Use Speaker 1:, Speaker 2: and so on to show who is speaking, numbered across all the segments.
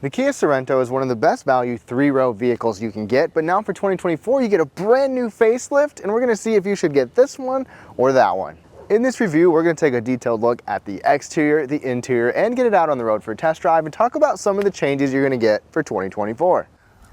Speaker 1: The Kia Sorento is one of the best value three-row vehicles you can get, but now for 2024 you get a brand new facelift, and we're going to see if you should get this one or that one. In this review, we're going to take a detailed look at the exterior, the interior, and get it out on the road for a test drive and talk about some of the changes you're going to get for 2024.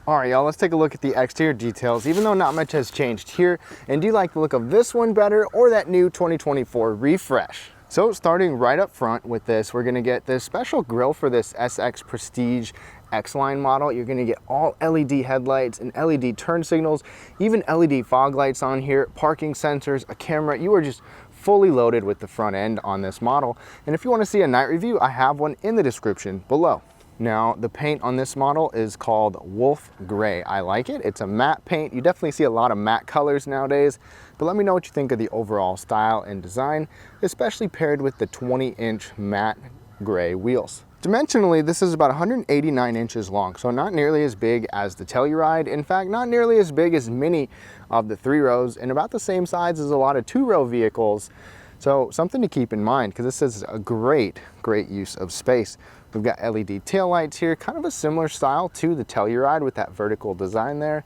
Speaker 1: All right, y'all, let's take a look at the exterior details, even though not much has changed here. And do you like the look of this one better or that new 2024 refresh? So starting right up front with this, we're gonna get this special grille for this SX Prestige X-Line model. You're gonna get all LED headlights and LED turn signals, even LED fog lights on here, parking sensors, a camera. You are just fully loaded with the front end on this model. And if you wanna see a night review, I have one in the description below. Now, the paint on this model is called Wolf Gray. I like it. It's a matte paint. You definitely see a lot of matte colors nowadays, but let me know what you think of the overall style and design, especially paired with the 20-inch matte gray wheels. Dimensionally, this is about 189 inches long, so not nearly as big as the Telluride. In fact, not nearly as big as many of the three rows, and about the same size as a lot of two-row vehicles. So something to keep in mind, because this is a great use of space. We've got LED taillights here, kind of a similar style to the Telluride with that vertical design there.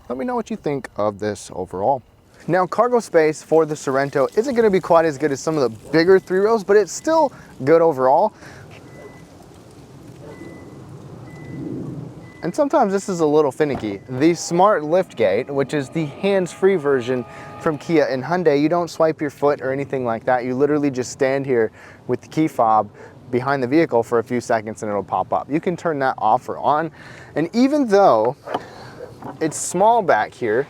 Speaker 1: Let me know what you think of this overall. Now, cargo space for the Sorento isn't going to be quite as good as some of the bigger three rows, but it's still good overall. And sometimes this is a little finicky. The Smart Liftgate, which is the hands-free version from Kia and Hyundai, you don't swipe your foot or anything like that. You literally just stand here with the key fob behind the vehicle for a few seconds and it'll pop up. You can turn that off or on. And even though it's small back here,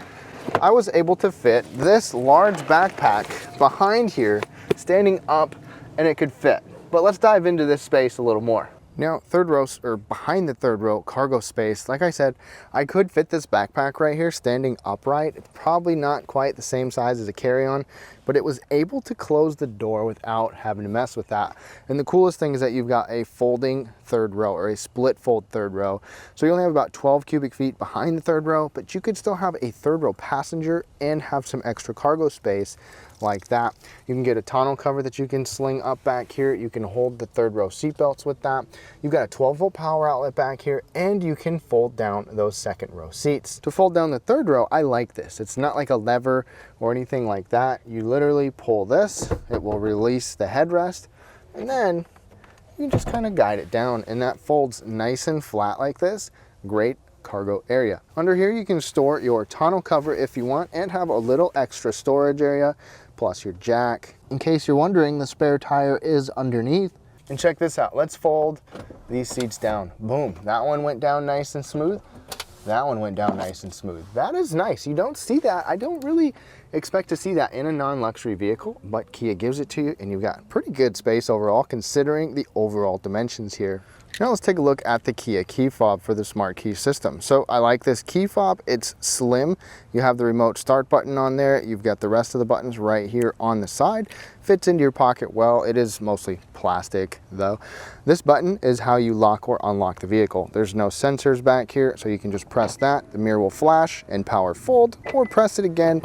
Speaker 1: I was able to fit this large backpack behind here, standing up, and it could fit. But let's dive into this space a little more. Now, third row, or behind the third row cargo space, like I said, I could fit this backpack right here standing upright. It's probably not quite the same size as a carry-on, but it was able to close the door without having to mess with that. And the coolest thing is that you've got a folding third row, or a split fold third row. So you only have about 12 cubic feet behind the third row, but you could still have a third row passenger and have some extra cargo space like that. You can get a tonneau cover that you can sling up back here. You can hold the third row seat belts with that. You've got a 12-volt power outlet back here, and you can fold down those second row seats. To fold down the third row, I like this. It's not like a lever or anything like that. You literally pull this, it will release the headrest, and then you can just kind of guide it down, and that folds nice and flat like this. Great cargo area. Under here, you can store your tonneau cover if you want, and have a little extra storage area, plus your jack. In case you're wondering, the spare tire is underneath. And check this out. Let's fold these seats down. Boom. That one went down nice and smooth. That one went down nice and smooth. That is nice. You don't see that. I don't really expect to see that in a non-luxury vehicle, but Kia gives it to you, and you've got pretty good space overall considering the overall dimensions here. Now let's take a look at the Kia key fob for the smart key system. So I like this key fob. It's slim. You have the remote start button on there. You've got the rest of the buttons right here on the side. Fits into your pocket well. It is mostly plastic though. This button is how you lock or unlock the vehicle. There's no sensors back here, so you can just press that. The mirror will flash and power fold, or press it again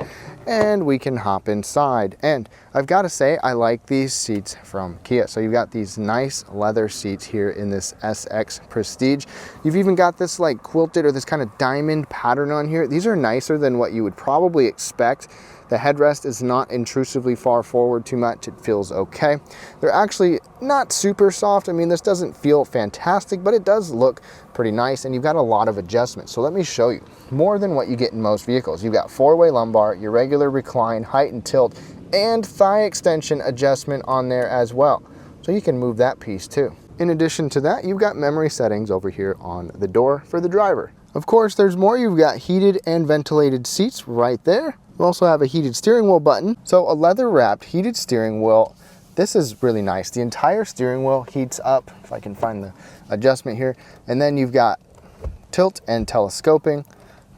Speaker 1: and we can hop inside. And I've got to say, I like these seats from Kia. So you've got these nice leather seats here in this SX Prestige. You've even got this like quilted or this kind of diamond pattern on here. These are nicer than what you would probably expect. The headrest is not intrusively far forward too much. It feels okay. They're actually not super soft. I mean, this doesn't feel fantastic, but it does look pretty nice, and you've got a lot of adjustments. So let me show you. More than what you get in most vehicles. You've got four-way lumbar, your regular recline, height and tilt, and thigh extension adjustment on there as well. So you can move that piece too. In addition to that, you've got memory settings over here on the door for the driver. Of course, there's more. You've got heated and ventilated seats right there. You also have a heated steering wheel button. So a leather wrapped heated steering wheel. This is really nice. The entire steering wheel heats up, if I can find the adjustment here. And then you've got tilt and telescoping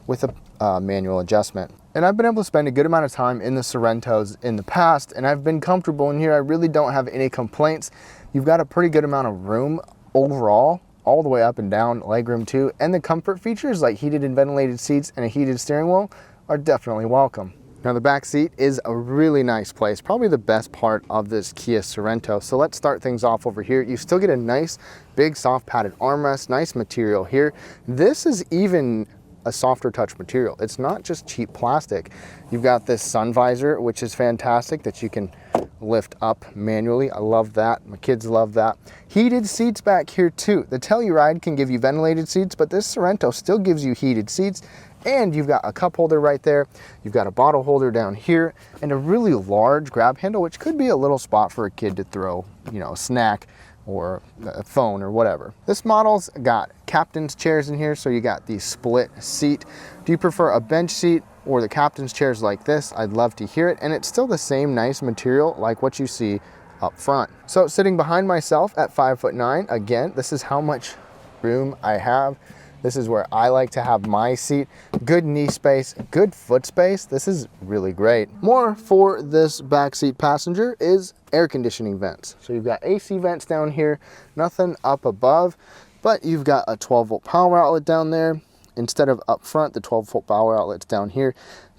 Speaker 1: with a manual adjustment. And I've been able to spend a good amount of time in the Sorentos in the past, and I've been comfortable in here. I really don't have any complaints. You've got a pretty good amount of room overall, all the way up and down, legroom too. And the comfort features like heated and ventilated seats and a heated steering wheel are definitely welcome. Now the back seat is a really nice place, probably the best part of this Kia Sorento. So let's start things off over here. You still get a nice big soft padded armrest, nice material here. This is even a softer touch material. It's not just cheap plastic. You've got this sun visor, which is fantastic, that you can lift up manually. I love that. My kids love that. Heated seats back here too. The Telluride can give you ventilated seats, but this Sorento still gives you heated seats. And you've got a cup holder right there. You've got a bottle holder down here and a really large grab handle, which could be a little spot for a kid to throw, you know, a snack or a phone or whatever. This model's got captain's chairs in here, so you got the split seat. Do you prefer a bench seat or the captain's chairs like this? I'd love to hear it. And it's still the same nice material like what you see up front. So sitting behind myself at 5'9", again, this is how much room I have. This is where I like to have my seat. Good knee space, good foot space. This is really great. More for this backseat passenger is air conditioning vents. So you've got AC vents down here, nothing up above, but you've got a 12-volt power outlet down there. Instead of up front, the 12-volt power outlet's down here.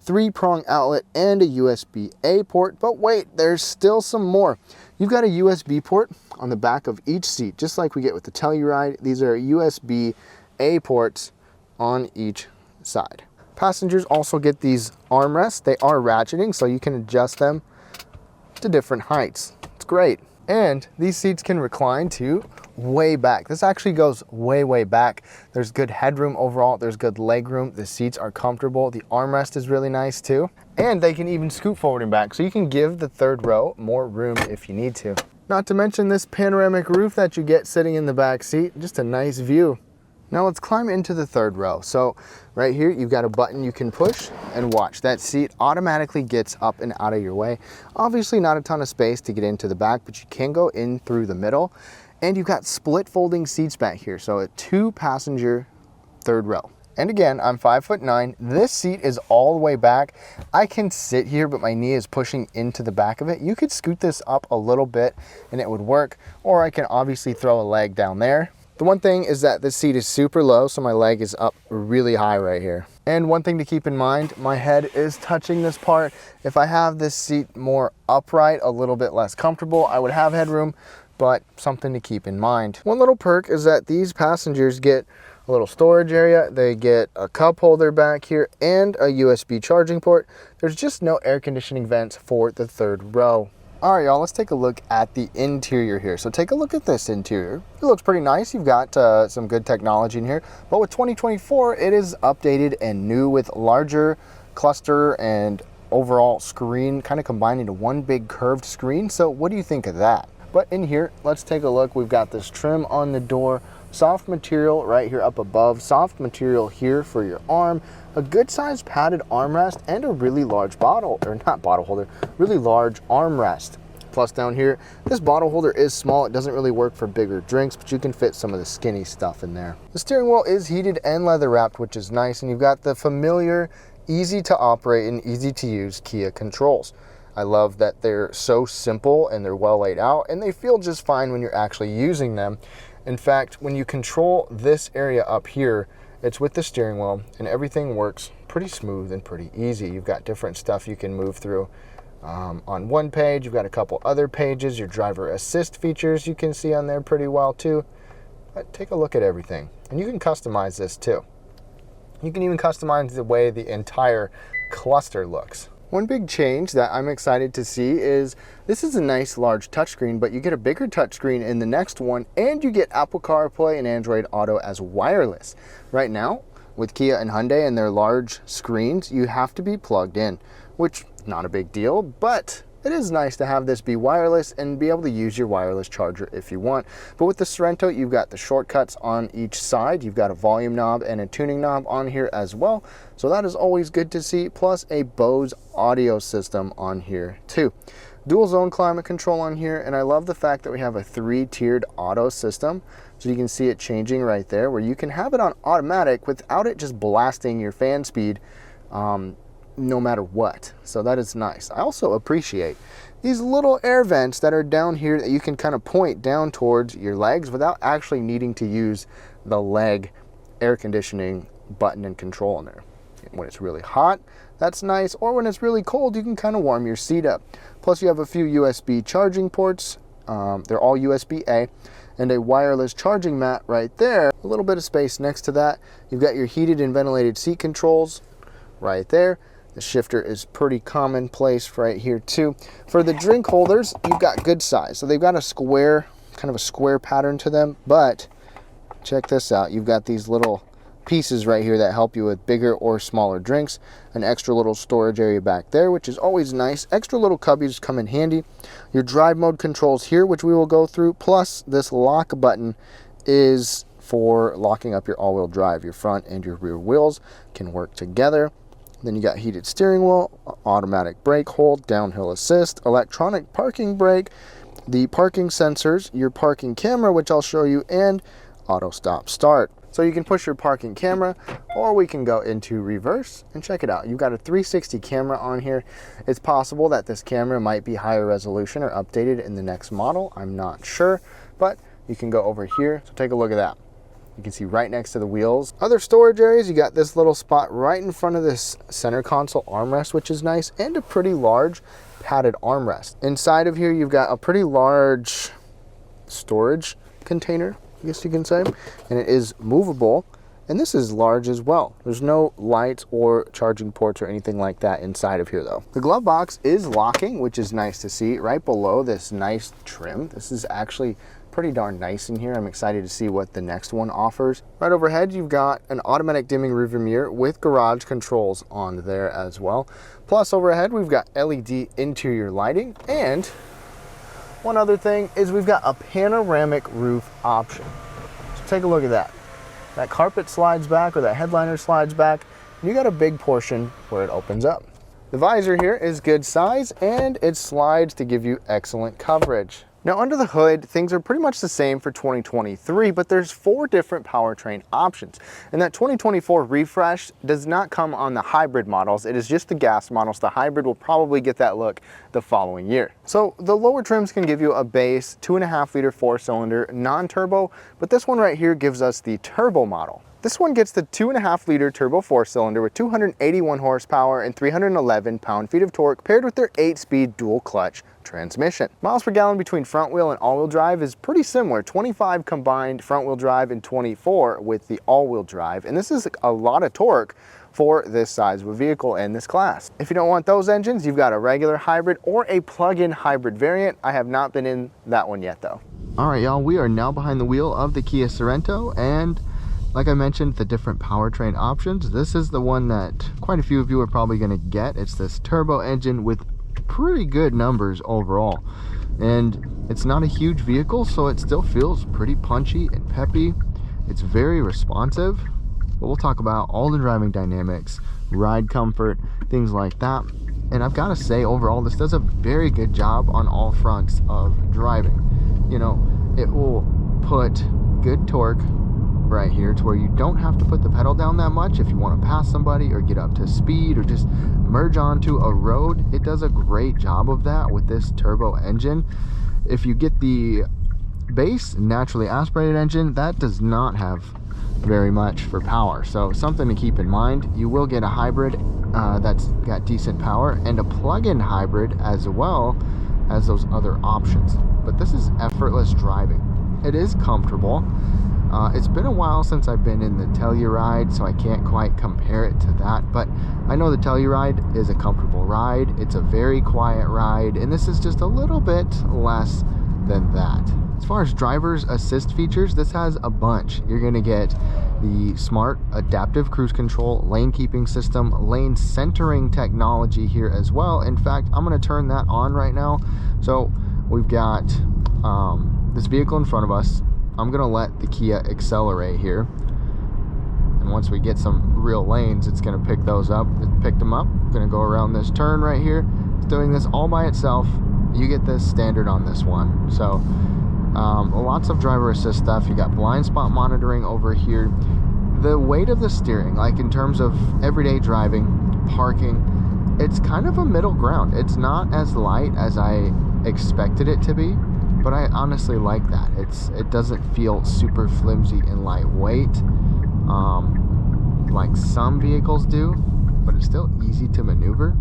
Speaker 1: 3-prong outlet and a USB-A port, but wait, there's still some more. You've got a USB port on the back of each seat, just like we get with the Telluride. These are USB-A ports on each side. Passengers also get these armrests. They are ratcheting, so you can adjust them to different heights. It's great. And these seats can recline to way back. This actually goes way back. There's good headroom overall. There's good leg room. The seats are comfortable. The armrest is really nice too. And they can even scoot forward and back, so you can give the third row more room if you need to. Not to mention this panoramic roof that you get sitting in the back seat. Just a nice view. Now let's climb into the third row. So right here, you've got a button you can push and watch. That seat automatically gets up and out of your way. Obviously not a ton of space to get into the back, but you can go in through the middle. And you've got split folding seats back here. So a 2-passenger third row. And again, I'm 5'9". This seat is all the way back. I can sit here, but my knee is pushing into the back of it. You could scoot this up a little bit and it would work, or I can obviously throw a leg down there. The one thing is that this seat is super low, so my leg is up really high right here. And one thing to keep in mind, my head is touching this part. If I have this seat more upright, a little bit less comfortable, I would have headroom, but something to keep in mind. One little perk is that these passengers get a little storage area. They get a cup holder back here and a USB charging port. There's just no air conditioning vents for the third row. All right, y'all, let's take a look at the interior here. So take a look at this interior. It looks pretty nice. You've got some good technology in here, but with 2024, it is updated and new with larger cluster and overall screen kind of combined into one big curved screen. So what do you think of that? But in here, let's take a look. We've got this trim on the door, soft material right here up above, soft material here for your arm, a good sized padded armrest, and a really large really large armrest. Plus down here, this bottle holder is small. It doesn't really work for bigger drinks, but you can fit some of the skinny stuff in there. The steering wheel is heated and leather wrapped, which is nice, and you've got the familiar, easy to operate and easy to use Kia controls. I love that they're so simple and they're well laid out, and they feel just fine when you're actually using them. In fact, when you control this area up here, it's with the steering wheel and everything works pretty smooth and pretty easy. You've got different stuff you can move through. On one page, you've got a couple other pages. Your driver assist features you can see on there pretty well too. But take a look at everything. And you can customize this too. You can even customize the way the entire cluster looks. One big change that I'm excited to see is this is a nice large touchscreen, but you get a bigger touchscreen in the next one, and you get Apple CarPlay and Android Auto as wireless. Right now, with Kia and Hyundai and their large screens, you have to be plugged in, which not a big deal, but it is nice to have this be wireless and be able to use your wireless charger if you want. But with the Sorento, you've got the shortcuts on each side. You've got a volume knob and a tuning knob on here as well. So that is always good to see, plus a Bose audio system on here too. Dual zone climate control on here, and I love the fact that we have a 3-tiered auto system. So you can see it changing right there, where you can have it on automatic without it just blasting your fan speed no matter what. So that is nice. I also appreciate these little air vents that are down here that you can kind of point down towards your legs without actually needing to use the leg air conditioning button and control in there. When it's really hot, that's nice, or when it's really cold, you can kind of warm your seat up. Plus you have a few USB charging ports. They're all USB-A, and a wireless charging mat right there. A little bit of space next to that. You've got your heated and ventilated seat controls right there. The shifter is pretty commonplace right here too. For the drink holders, you've got good size. So they've got a square, kind of a square pattern to them, but check this out. You've got these little pieces right here that help you with bigger or smaller drinks. An extra little storage area back there, which is always nice. Extra little cubbies come in handy. Your drive mode controls here, which we will go through, plus this lock button is for locking up your all-wheel drive. Your front and your rear wheels can work together. Then you got heated steering wheel, automatic brake hold, downhill assist, electronic parking brake, the parking sensors, your parking camera, which I'll show you, and auto stop start. So you can push your parking camera, or we can go into reverse and check it out. You've got a 360 camera on here. It's possible that this camera might be higher resolution or updated in the next model. I'm not sure, but you can go over here. So take a look at that. You can see right next to the wheels. Other storage areas, you got this little spot right in front of this center console armrest, which is nice, and a pretty large padded armrest. Inside of here, you've got a pretty large storage container, I guess you can say, and it is movable, and this is large as well. There's no lights or charging ports or anything like that inside of here though. The glove box is locking, which is nice to see, right below this nice trim. This is actually pretty darn nice in here. I'm excited to see what the next one offers. Right overhead, you've got an automatic dimming rearview mirror with garage controls on there as well. Plus overhead, we've got LED interior lighting, and one other thing is we've got a panoramic roof option. So take a look at that. That carpet slides back, or that headliner slides back, and you got a big portion where it opens up. The visor here is good size, and it slides to give you excellent coverage. Now under the hood, things are pretty much the same for 2023, but there's 4 different powertrain options. And that 2024 refresh does not come on the hybrid models. It is just the gas models. The hybrid will probably get that look the following year. So the lower trims can give you a base 2.5 liter 4-cylinder non-turbo, but this one right here gives us the turbo model. This one gets the 2.5 liter turbo 4-cylinder with 281 horsepower and 311 pound-feet of torque, paired with their 8-speed dual clutch transmission. Miles per gallon between front wheel and all-wheel drive is pretty similar, 25 combined front wheel drive and 24 with the all-wheel drive, and this is a lot of torque for this size of a vehicle in this class. If you don't want those engines, you've got a regular hybrid or a plug-in hybrid variant. I have not been in that one yet though. All right, y'all, we are now behind the wheel of the Kia Sorento, and like I mentioned, the different powertrain options. This is the one that quite a few of you are probably gonna get. It's this turbo engine with pretty good numbers overall. And it's not a huge vehicle, so it still feels pretty punchy and peppy. It's very responsive, but we'll talk about all the driving dynamics, ride comfort, things like that. And I've got to say, overall, this does a very good job on all fronts of driving. You know, it will put good torque right here to where you don't have to put the pedal down that much if you want to pass somebody or get up to speed or just merge onto a road. It does a great job of that with this turbo engine. If you get the base naturally aspirated engine, that does not have very much for power, so something to keep in mind. You will get a hybrid that's got decent power, and a plug-in hybrid as well as those other options. But this is effortless driving. It is comfortable. It's been a while since I've been in the Telluride, so I can't quite compare it to that, but I know the Telluride is a comfortable ride. It's a very quiet ride, and this is just a little bit less than that. As far as driver's assist features, this has a bunch. You're gonna get the smart adaptive cruise control, lane keeping system, lane centering technology here as well. In fact, I'm gonna turn that on right now. So we've got this vehicle in front of us. I'm gonna let the Kia accelerate here, and once we get some real lanes, it's gonna pick those up. It picked them up. Gonna go around this turn right here. It's doing this all by itself. You get this standard on this one. So lots of driver assist stuff. You got blind spot monitoring over here. The weight of the steering, like in terms of everyday driving, parking, it's kind of a middle ground. It's not as light as I expected it to be, but I honestly like that. It doesn't feel super flimsy and lightweight like some vehicles do. but it's still easy to maneuver.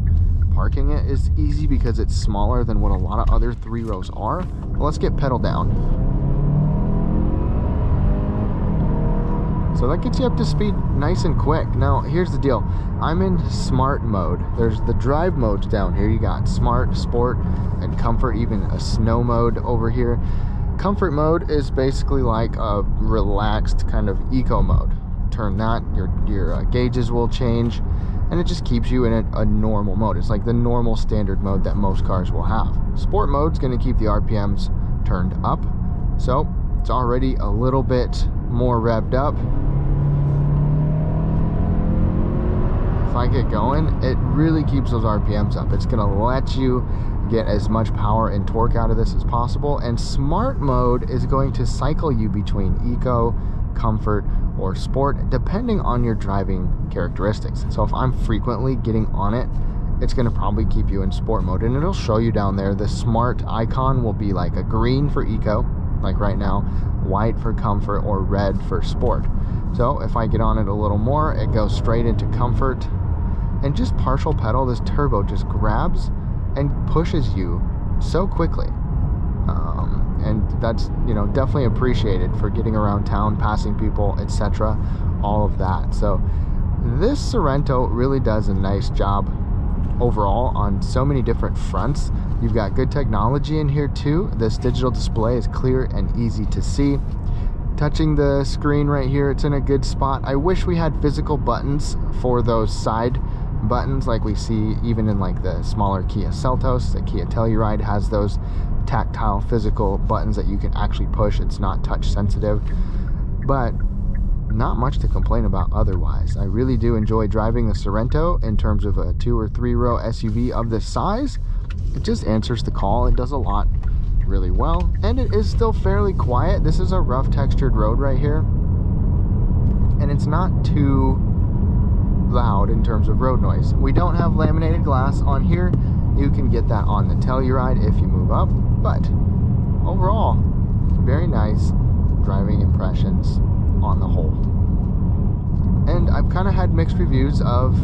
Speaker 1: Parking it is easy because it's smaller than what a lot of other 3-rows are. But let's get pedal down. So that gets you up to speed nice and quick. Now, here's the deal. I'm in smart mode. There's the drive modes down here. You got smart, sport, and comfort, even a snow mode over here. Comfort mode is basically like a relaxed kind of eco mode. Turn that, your gauges will change, and it just keeps you in a normal mode. It's like the normal standard mode that most cars will have. Sport mode's gonna keep the RPMs turned up, so it's already a little bit more revved up. If I get going, it really keeps those RPMs up. It's gonna let you get as much power and torque out of this as possible. And smart mode is going to cycle you between eco, comfort, or sport, depending on your driving characteristics. So if I'm frequently getting on it, it's gonna probably keep you in sport mode, and it'll show you down there. The smart icon will be like a green for eco, like right now, white for comfort, or red for sport. So if I get on it a little more, it goes straight into comfort. And just partial pedal, this turbo just grabs and pushes you so quickly. And that's, you know, definitely appreciated for getting around town, passing people, etc., all of that. So this Sorento really does a nice job overall on so many different fronts. You've got good technology in here too. This digital display is clear and easy to see. Touching the screen right here, it's in a good spot. I wish we had physical buttons for those side buttons like we see even in like the smaller Kia Seltos. The Kia Telluride has those tactile physical buttons that you can actually push. It's not touch sensitive, but not much to complain about otherwise. I really do enjoy driving the Sorento in terms of a 2 or 3 row SUV of this size. It just answers the call. It does a lot really well, and it is still fairly quiet. This is a rough textured road right here, and it's not too loud in terms of road noise. We don't have laminated glass on here. You can get that on the Telluride if you move up, but overall, very nice driving impressions on the whole. And I've kind of had mixed reviews of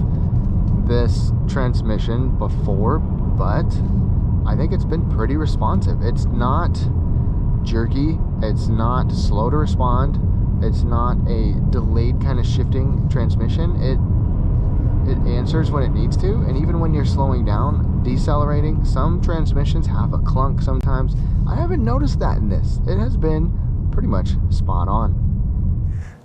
Speaker 1: this transmission before, but I think it's been pretty responsive. It's not jerky, it's not slow to respond, it's not a delayed kind of shifting transmission. It answers when it needs to, and even when you're slowing down, decelerating, some transmissions have a clunk sometimes. I haven't noticed that in this. It has been pretty much spot on.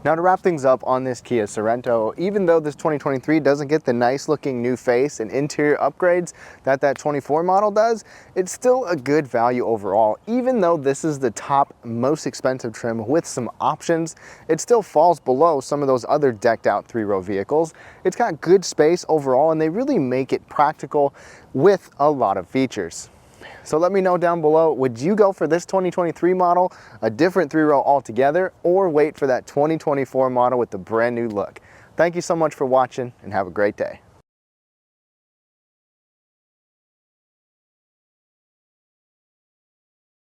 Speaker 1: Now, to wrap things up on this Kia Sorento, even though this 2023 doesn't get the nice looking new face and interior upgrades that 24 model does, it's still a good value overall. Even though this is the top most expensive trim with some options, it still falls below some of those other decked out 3-row vehicles. It's got good space overall, and they really make it practical with a lot of features. So let me know down below, would you go for this 2023 model, a different 3-row altogether, or wait for that 2024 model with the brand new look? Thank you so much for watching, and have a great day.